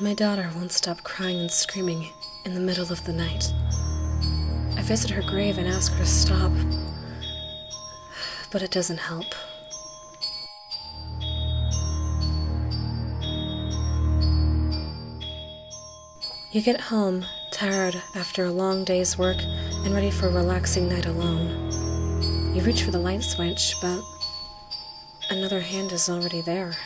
My daughter won't stop crying and screaming in the middle of the night. I visit her grave and ask her to stop, but it doesn't help. You get home, tired after a long day's work and ready for a relaxing night alone. You reach for the light switch, but another hand is already there.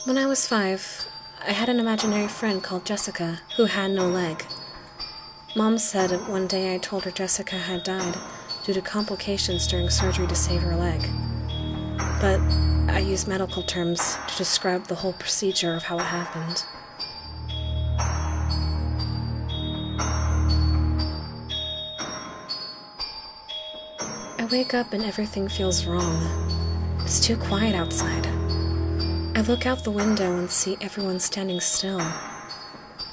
When I was 5, I had an imaginary friend called Jessica who had no leg. Mom said one day I told her Jessica had died due to complications during surgery to save her leg. But I used medical terms to describe the whole procedure of how it happened. I wake up and everything feels wrong. It's too quiet outside. I look out the window and see everyone standing still,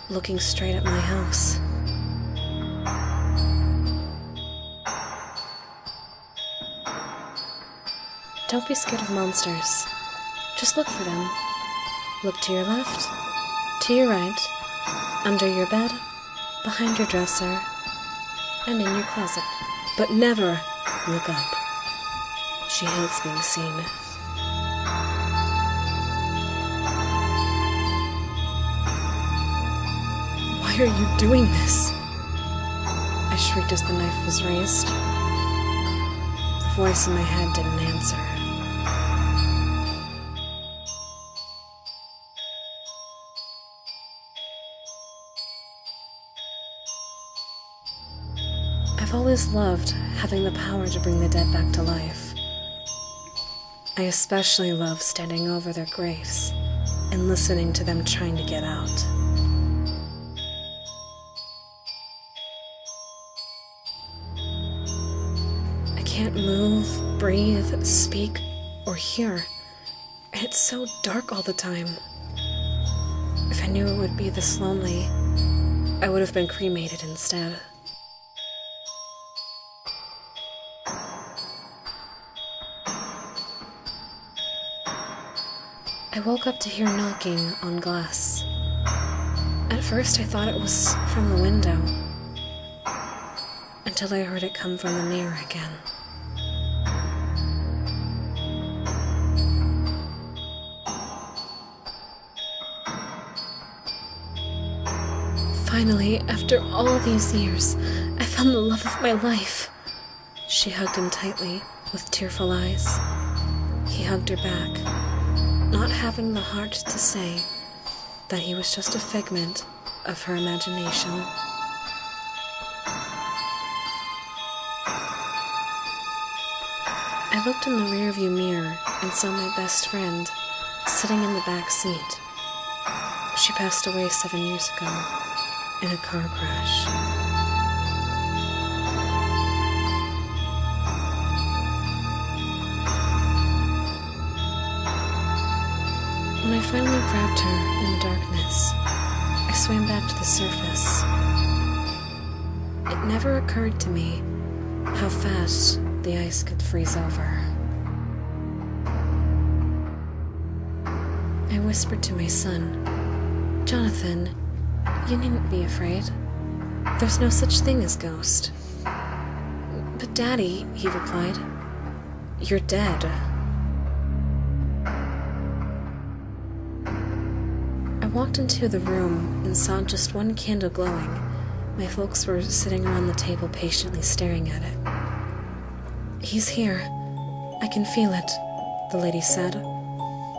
looking straight at my house. Don't be scared of monsters. Just look for them. Look to your left, to your right, under your bed, behind your dresser, and in your closet. But never look up. She hates being seen. Why are you doing this? I shrieked as the knife was raised. The voice in my head didn't answer. I've always loved having the power to bring the dead back to life. I especially love standing over their graves and listening to them trying to get out. I can't move, breathe, speak, or hear, and it's so dark all the time. If I knew it would be this lonely, I would have been cremated instead. I woke up to hear knocking on glass. At first I thought it was from the window, until I heard it come from the mirror again. Finally, after all these years, I found the love of my life. She hugged him tightly, with tearful eyes. He hugged her back, not having the heart to say that he was just a figment of her imagination. I looked in the rearview mirror and saw my best friend sitting in the back seat. She passed away 7 years ago in a car crash. When I finally grabbed her in the darkness, I swam back to the surface. It never occurred to me how fast the ice could freeze over. I whispered to my son, "Jonathan, you needn't be afraid. There's no such thing as ghost." "But Daddy," he replied, "you're dead." I walked into the room and saw just one candle glowing. My folks were sitting around the table patiently staring at it. "He's here. I can feel it," the lady said,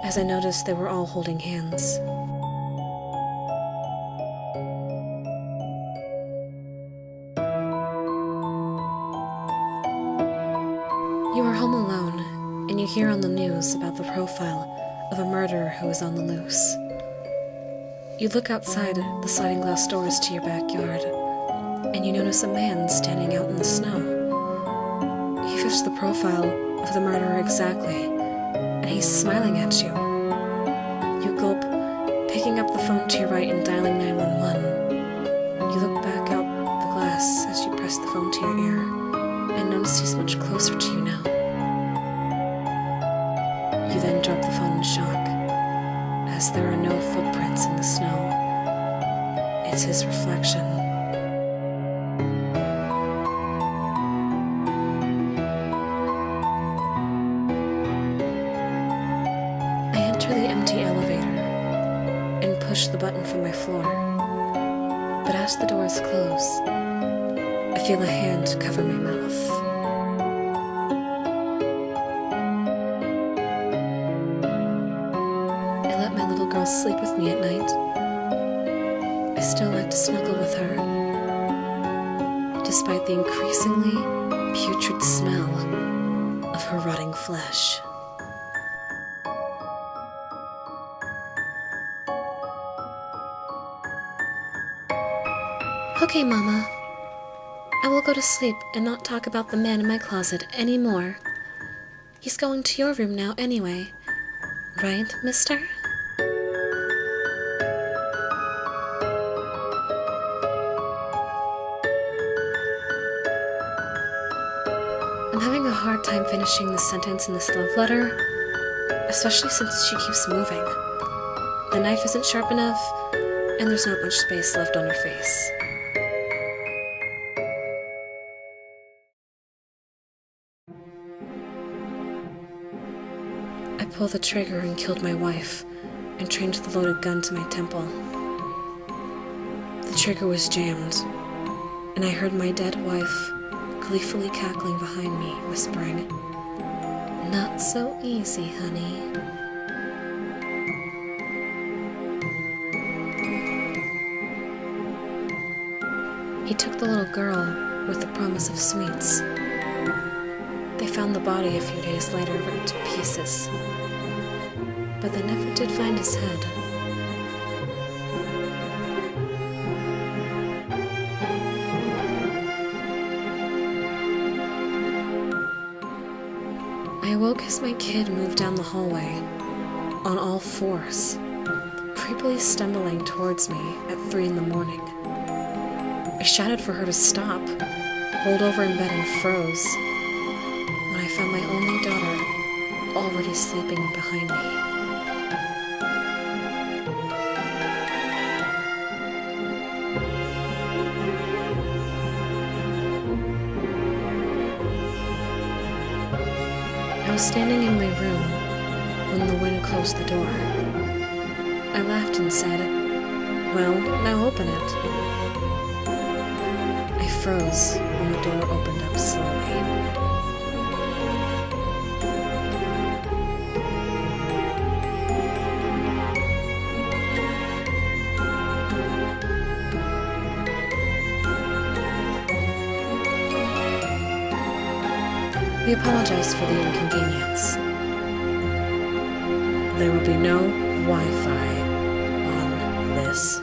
as I noticed they were all holding hands. You are home alone, and you hear on the news about the profile of a murderer who is on the loose. You look outside the sliding glass doors to your backyard, and you notice a man standing out in the snow. He fits the profile of the murderer exactly, and he's smiling at you. You gulp, picking up the phone to your right and dialing 911. You look back out the glass as you press the phone to your ear, and notice he's much closer to you now. You then drop the phone in shock, as there are no footprints in the snow. It's his reflection. I enter the empty elevator and push the button from my floor. But as the doors close, I feel a hand cover my mouth. I let my little girl sleep with me at night. I still like to snuggle with her, despite the increasingly putrid smell of her rotting flesh. Okay, Mama. I will go to sleep and not talk about the man in my closet anymore. He's going to your room now anyway. Right, mister? I'm having a hard time finishing the sentence in this love letter, especially since she keeps moving. The knife isn't sharp enough, and there's not much space left on her face. I pulled the trigger and killed my wife, and trained the loaded gun to my temple. The trigger was jammed, and I heard my dead wife gleefully cackling behind me, whispering, "Not so easy, honey." He took the little girl with the promise of sweets. They found the body a few days later, ripped to pieces, but they never did find his head. I awoke as my kid moved down the hallway, on all fours, creepily stumbling towards me at 3 in the morning. I shouted for her to stop, rolled over in bed and froze, when I found my only daughter already sleeping behind me. I was standing in my room when the wind closed the door. I laughed and said, "Well, now open it." I froze when the door opened up slowly. We apologize for the inconvenience. There will be no Wi-Fi on this